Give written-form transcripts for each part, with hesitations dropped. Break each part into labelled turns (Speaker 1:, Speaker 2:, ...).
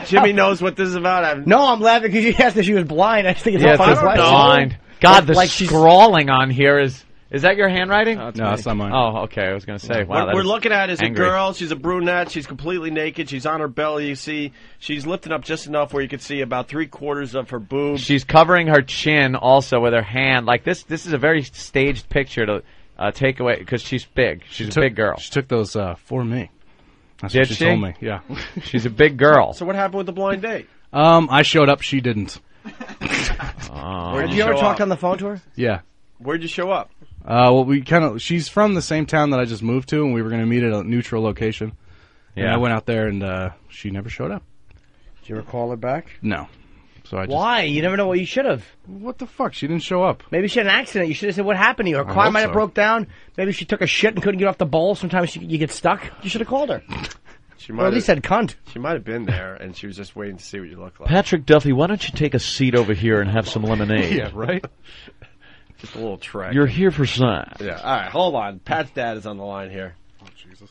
Speaker 1: Jimmy knows what this is about.
Speaker 2: No, I'm laughing because you asked if she was blind. I just think it's all
Speaker 3: blind. God, the scrawling on here is that your handwriting?
Speaker 4: No, that's not mine.
Speaker 3: Oh, okay. I was going to say, wow.
Speaker 1: What we're looking at is
Speaker 3: angry.
Speaker 1: a girl. She's a brunette. She's completely naked. She's on her belly. You see, she's lifting up just enough where you can see about 3/4 of her boobs.
Speaker 3: She's covering her chin also with her hand. Like this is a very staged picture to take away because she's big. She's a big girl.
Speaker 4: She took those for me. That's
Speaker 3: Did
Speaker 4: what she told me. Yeah.
Speaker 3: She's a big girl.
Speaker 1: So what happened with the blind date?
Speaker 4: I showed up. She didn't.
Speaker 1: Where'd
Speaker 2: you ever talk on the phone to her?
Speaker 4: Yeah.
Speaker 1: Where'd you show up?
Speaker 4: Well, she's from the same town that I just moved to, and we were going to meet at a neutral location. Yeah. And I went out there, and she never showed up.
Speaker 2: Did you ever call her back?
Speaker 4: No. So I just...
Speaker 2: Why? You never know what you should have.
Speaker 4: What the fuck? She didn't show up.
Speaker 2: Maybe she had an accident. You should have said what happened to you. Her car might have broke down. Maybe she took a shit and couldn't get off the bowl. Sometimes you get stuck. You should have called her. Or at least said cunt.
Speaker 1: She might have been there, and she was just waiting to see what you look like.
Speaker 3: Patrick Duffy, why don't you take a seat over here and have some lemonade?
Speaker 4: Yeah, right?
Speaker 1: Just a little trick.
Speaker 3: You're here for sex.
Speaker 1: Yeah. All right, hold on. Pat's dad is on the line here.
Speaker 4: Oh, Jesus.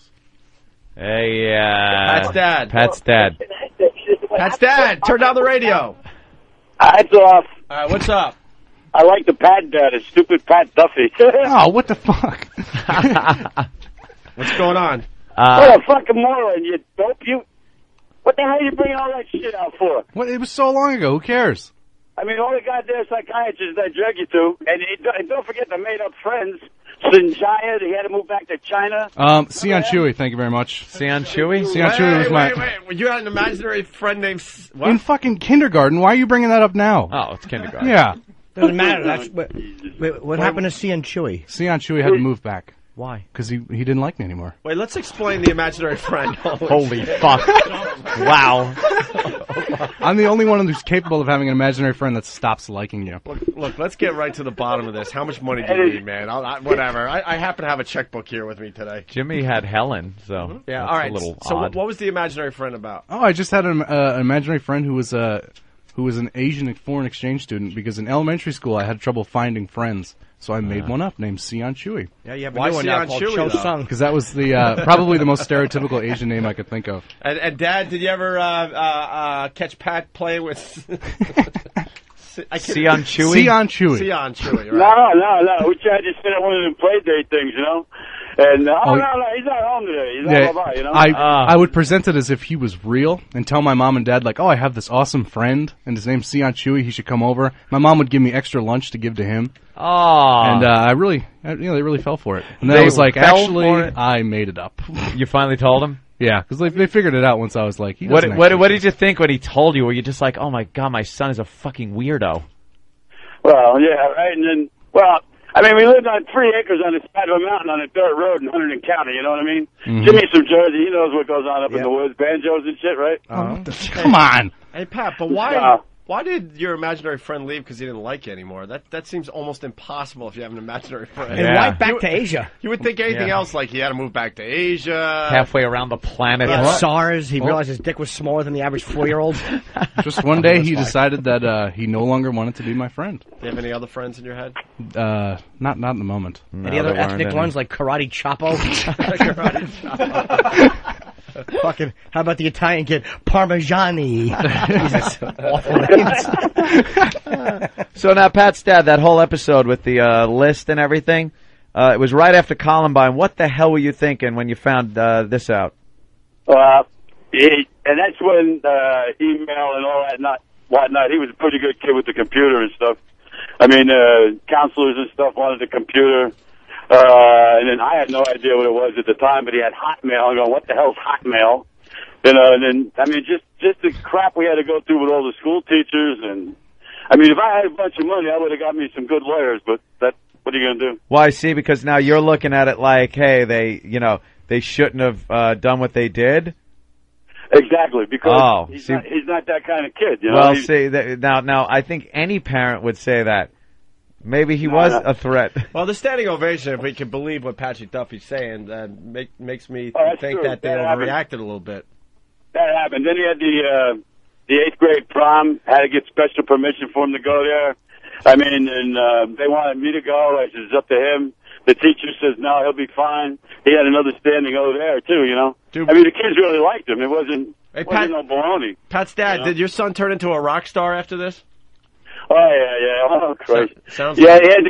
Speaker 3: Hey,
Speaker 1: Pat's dad.
Speaker 3: Pat's dad.
Speaker 1: Pat's dad, turn down the radio.
Speaker 5: It's off.
Speaker 1: All right, what's up?
Speaker 5: I like the Pat dad, a stupid Pat Duffy.
Speaker 4: Oh, what the fuck?
Speaker 1: What's going on?
Speaker 5: What a fucking moron, you dope. What the hell are you bringing all that shit out for?
Speaker 4: What? It was so long ago. Who cares?
Speaker 5: I mean, all the goddamn psychiatrists that drug you to, and don't forget the made-up friends. Sinjaya, he had to move back to China.
Speaker 4: Sion Chewy, thank you very much.
Speaker 3: Sion Chewy?
Speaker 4: Sion Chewy was my...
Speaker 1: Wait. You had an imaginary friend named... What?
Speaker 4: In fucking kindergarten. Why are you bringing that up now?
Speaker 3: Oh, it's kindergarten.
Speaker 4: Yeah.
Speaker 2: Doesn't matter. What happened to Sion Chewy?
Speaker 4: Sion Chewy had to move back.
Speaker 2: Why?
Speaker 4: Because he didn't like me anymore.
Speaker 1: Wait, let's explain the imaginary friend.
Speaker 3: Holy fuck. Wow.
Speaker 4: I'm the only one who's capable of having an imaginary friend that stops liking you.
Speaker 1: Look, let's get right to the bottom of this. How much money do you need, man? Whatever. I happen to have a checkbook here with me today.
Speaker 3: Jimmy had Helen, so
Speaker 1: yeah.
Speaker 3: That's
Speaker 1: All right.
Speaker 3: a little
Speaker 1: so
Speaker 3: odd.
Speaker 1: what was the imaginary friend about?
Speaker 4: Oh, I just had an imaginary friend who was an Asian foreign exchange student because in elementary school I had trouble finding friends. So I made one up named Sion Chewy.
Speaker 2: Yeah, you have a new one now called Cho Sung.
Speaker 4: Because that was the probably the most stereotypical Asian name I could think of.
Speaker 1: And Dad, did you ever catch Pat playing with
Speaker 3: Sion Chewy?
Speaker 4: Sion Chewy.
Speaker 1: Sion Chewy, right?
Speaker 5: No. We tried to sit at one of them play date things, you know? And, no, he's not home today. He's not blah, you know?
Speaker 4: I would present it as if he was real and tell my mom and dad, like, oh, I have this awesome friend, and his name's Sion Chewy, he should come over. My mom would give me extra lunch to give to him.
Speaker 3: Oh.
Speaker 4: And they really fell for it. And then I was like, actually, I made it up.
Speaker 3: You finally told him?
Speaker 4: Yeah, because they figured it out once I was like,
Speaker 3: what did you think when he told you? Were you just like, oh my god, my son is a fucking weirdo?
Speaker 5: Well, yeah, right, and then, I mean, we lived on 3 acres on the side of a mountain on a dirt road in Hunterdon County, you know what I mean?
Speaker 4: Mm-hmm.
Speaker 5: Jimmy's from Jersey, he knows what goes on up in the woods, banjos and shit, right?
Speaker 4: Come on!
Speaker 1: Hey, Pat, but why did your imaginary friend leave because he didn't like you anymore? That seems almost impossible if you have an imaginary friend.
Speaker 2: And why back to Asia?
Speaker 1: You would think anything else, like he had to move back to Asia.
Speaker 3: Halfway around the planet.
Speaker 2: He had SARS. He realized his dick was smaller than the average 4-year-old.
Speaker 4: Just one day he decided that he no longer wanted to be my friend.
Speaker 1: Do you have any other friends in your head?
Speaker 4: Not in the moment.
Speaker 2: Any other ethnic ones like Karate Chapo?
Speaker 1: Karate Chapo.
Speaker 2: Fucking, how about the Italian kid, Parmigiani? Jesus, awful names.
Speaker 3: So now, Pat's dad, that whole episode with the list and everything, it was right after Columbine. What the hell were you thinking when you found this out?
Speaker 5: And that's when email and all that whatnot. He was a pretty good kid with the computer and stuff. I mean, counselors and stuff wanted the computer. And then I had no idea what it was at the time, but he had Hotmail. I'm going, what the hell's Hotmail? You know, and then, I mean, just the crap we had to go through with all the school teachers. And, I mean, if I had a bunch of money, I would have got me some good lawyers, but what are you going to do?
Speaker 3: Well, I see, because now you're looking at it like, hey, they shouldn't have done what they did.
Speaker 5: Exactly, because he's not that kind of kid. You know?
Speaker 3: Well, see, now I think any parent would say that. Maybe he was a threat.
Speaker 1: Well, the standing ovation, if we can believe what Patrick Duffy's saying, makes me think
Speaker 5: true.
Speaker 1: that they overreacted a little bit.
Speaker 5: That happened. Then he had the 8th grade prom, had to get special permission for him to go there. I mean, and they wanted me to go. I said, it's up to him. The teacher says, no, he'll be fine. He had another standing over there, too, you know. I mean, the kids really liked him. It wasn't,
Speaker 1: Hey,
Speaker 5: Pat, no baloney.
Speaker 1: Pat's dad, did your son turn into a rock star after this?
Speaker 5: Oh yeah. Oh Christ.
Speaker 1: Sounds
Speaker 5: yeah,
Speaker 1: like
Speaker 5: he had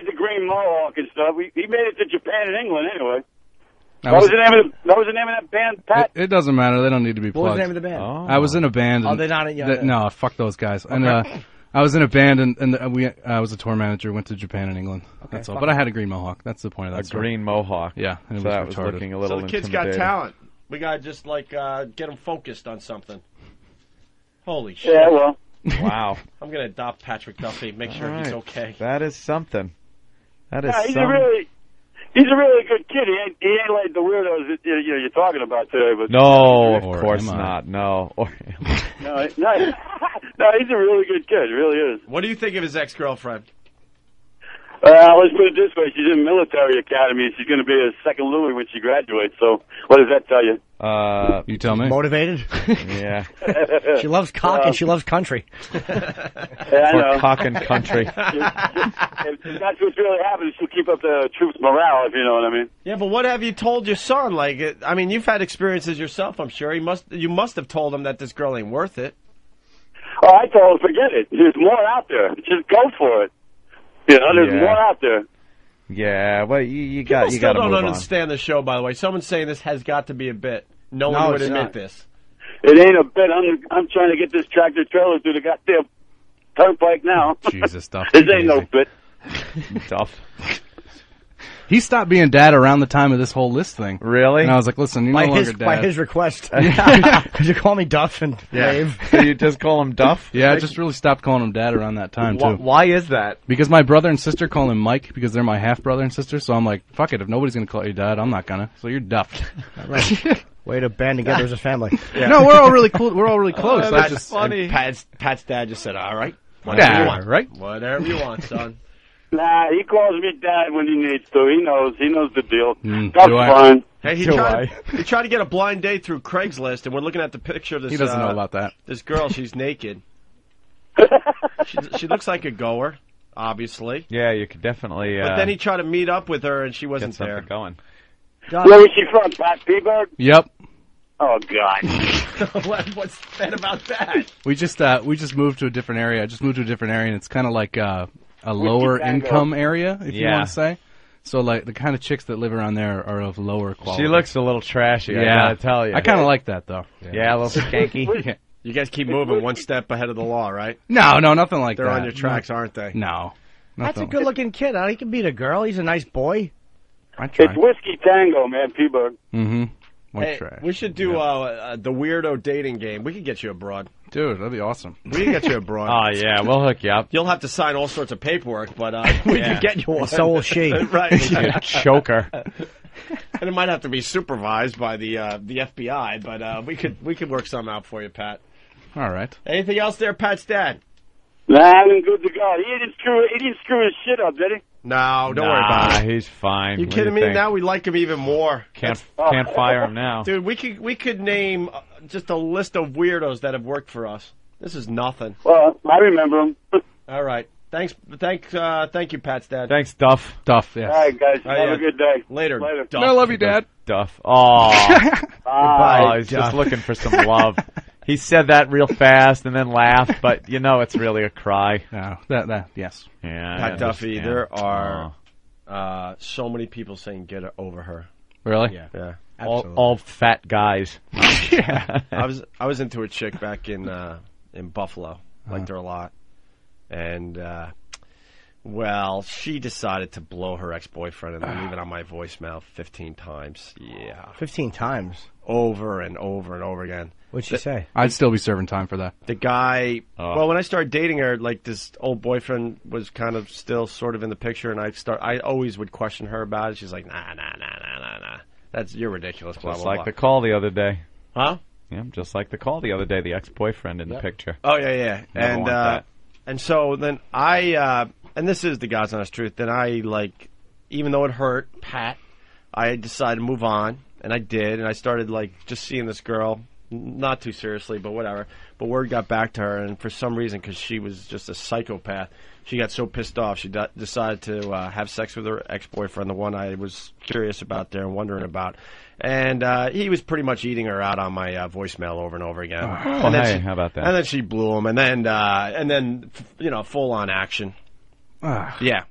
Speaker 5: the green mohawk and stuff. He made it to Japan and England anyway. What was the name of that band, Pat?
Speaker 4: It doesn't matter. They don't need to be plugged.
Speaker 2: What was the name of the band?
Speaker 4: Oh. I was in a band.
Speaker 2: Oh, they're not.
Speaker 4: No, fuck those guys. Okay. And I was in a band, and I was a tour manager. Went to Japan and England. Okay, that's all. But I had a green mohawk. That's the point of that.
Speaker 3: Green mohawk.
Speaker 4: Yeah, and
Speaker 3: so that was looking a little.
Speaker 1: So the kid's got talent. We gotta just get him focused on something. Holy shit!
Speaker 5: Yeah, well.
Speaker 3: Wow.
Speaker 1: I'm gonna adopt Patrick Duffy. Make sure he's okay.
Speaker 3: That is something. That is.
Speaker 5: Yeah, he's a really good kid. He ain't like the weirdos that you're talking about today. But
Speaker 3: no, of course not. No.
Speaker 5: No, he's a really good kid. He really is.
Speaker 1: What do you think of his ex-girlfriend?
Speaker 5: Let's put it this way. She's in military academy. She's going to be a second Louis when she graduates. So what does that tell you?
Speaker 4: You tell me.
Speaker 2: Motivated?
Speaker 3: Yeah.
Speaker 2: She loves cock and she loves country.
Speaker 5: Yeah, I know.
Speaker 3: Cock and country.
Speaker 5: If that's what's really happening, she'll keep up the troops' morale, if you know what I mean.
Speaker 1: Yeah, but what have you told your son? I mean, you've had experiences yourself, I'm sure. You must have told him that this girl ain't worth it.
Speaker 5: Oh, I told him, forget it. There's more out there. Just go for it. You know, there's more out there.
Speaker 3: Yeah, well, you got to move on.
Speaker 1: People still don't understand the show, by the way. Someone's saying this has got to be a bit. No one would admit this.
Speaker 5: It ain't a bit. I'm trying to get this tractor trailer through the goddamn turnpike now.
Speaker 4: Jesus, Duff.
Speaker 5: This ain't no bit.
Speaker 3: Duff.
Speaker 4: He stopped being dad around the time of this whole list thing.
Speaker 3: Really?
Speaker 4: And I was like, listen, you're no longer dad.
Speaker 2: By his request. Could you call me Duff and Dave?
Speaker 3: So you just call him Duff?
Speaker 4: Yeah, I just really stopped calling him dad around that time, too.
Speaker 3: Why is that?
Speaker 4: Because my brother and sister call him Mike because they're my half-brother and sister, so I'm like, fuck it, if nobody's going to call you dad, I'm not going to. So you're Duff.
Speaker 2: Right. Way to band together as a family.
Speaker 4: Yeah. No, we're all really cool. We're all really close.
Speaker 1: That's funny. Pat's dad just said, all right.
Speaker 4: Whatever you want, right?
Speaker 1: Whatever you want, son.
Speaker 5: Nah, he calls me dad when he needs to. He knows the deal.
Speaker 4: That's
Speaker 5: fine.
Speaker 1: Hey, he tried to get a blind date through Craigslist, and we're looking at the picture of this.
Speaker 4: He doesn't know about that.
Speaker 1: This girl, she's naked. she looks like a goer, obviously.
Speaker 3: Yeah, you could definitely.
Speaker 1: But then he tried to meet up with her, and she wasn't there.
Speaker 3: Going.
Speaker 5: Where was she from? Pat Peaberg?
Speaker 4: Yep.
Speaker 5: Oh God.
Speaker 1: What's bad about that?
Speaker 4: We just moved to a different area. I just moved to a different area, and it's kind of like a lower income area, if you want to say. So, like, the kind of chicks that live around there are of lower quality.
Speaker 3: She looks a little trashy, I gotta tell you.
Speaker 4: I kind of like that, though.
Speaker 3: Yeah, a little skanky.
Speaker 1: Yeah. You guys keep moving one step ahead of the law, right?
Speaker 4: No, nothing like that.
Speaker 1: They're on your tracks, aren't they?
Speaker 4: No.
Speaker 2: That's a good-looking kid. He can beat a girl. He's a nice boy.
Speaker 5: It's whiskey tango, man, Peaberg.
Speaker 4: Mm-hmm.
Speaker 1: Hey, we should do the weirdo dating game. We could get you a broad.
Speaker 4: Dude, that'd be awesome.
Speaker 1: We can get you a broad.
Speaker 3: Oh, yeah, we'll hook you up.
Speaker 1: You'll have to sign all sorts of paperwork, but we can get you one.
Speaker 2: And so will she.
Speaker 1: Right.
Speaker 3: Choker.
Speaker 1: And it might have to be supervised by the FBI, but we could work something out for you, Pat.
Speaker 4: All right.
Speaker 1: Anything else there, Pat's dad?
Speaker 5: Nah, I'm good to go. He didn't screw his shit up, did he?
Speaker 1: No, don't worry about it.
Speaker 3: He's fine.
Speaker 1: You kidding me? Now we like him even more.
Speaker 3: Can't fire him now.
Speaker 1: Dude, we could name just a list of weirdos that have worked for us. This is nothing.
Speaker 5: Well, I remember him.
Speaker 1: All right. Thank you, Pat's dad.
Speaker 3: Thanks, Duff.
Speaker 4: Duff, yes.
Speaker 5: All right, guys. Have a good day.
Speaker 1: Later.
Speaker 4: Duff. I love you, Dad.
Speaker 3: Duff. Oh.
Speaker 5: Bye.
Speaker 3: He's just looking for some love. He said that real fast and then laughed, but you know it's really a cry.
Speaker 4: No, yes.
Speaker 3: Yeah,
Speaker 1: Pat Duffy, there are so many people saying get over her.
Speaker 4: Really?
Speaker 1: Yeah.
Speaker 3: All fat guys.
Speaker 1: Yeah. I was into a chick back in Buffalo. Liked her a lot. And well, she decided to blow her ex-boyfriend and leave it on my voicemail 15 times. Yeah.
Speaker 2: 15 times?
Speaker 1: Over and over and over again.
Speaker 2: What'd she say?
Speaker 4: I'd still be serving time for that.
Speaker 1: The guy, well, when I started dating her, like, this old boyfriend was kind of still sort of in the picture, and I always would question her about it. She's like, nah. You're ridiculous, blah,
Speaker 3: Just
Speaker 1: blah,
Speaker 3: like
Speaker 1: blah.
Speaker 3: the call the other day.
Speaker 1: Huh?
Speaker 3: Yeah, just like the call the other day, the ex-boyfriend in the picture.
Speaker 1: Oh, yeah. And so then and this is the God's honest truth, then I, like, even though it hurt Pat, I decided to move on, and I did, and I started, like, just seeing this girl, not too seriously, but whatever. But word got back to her, and for some reason, because she was just a psychopath, she got so pissed off, she decided to have sex with her ex-boyfriend, the one I was curious about there and wondering about. And he was pretty much eating her out on my voicemail over and over again.
Speaker 3: Oh, hey, how about that?
Speaker 1: And then she blew him, and then full-on action. Yeah.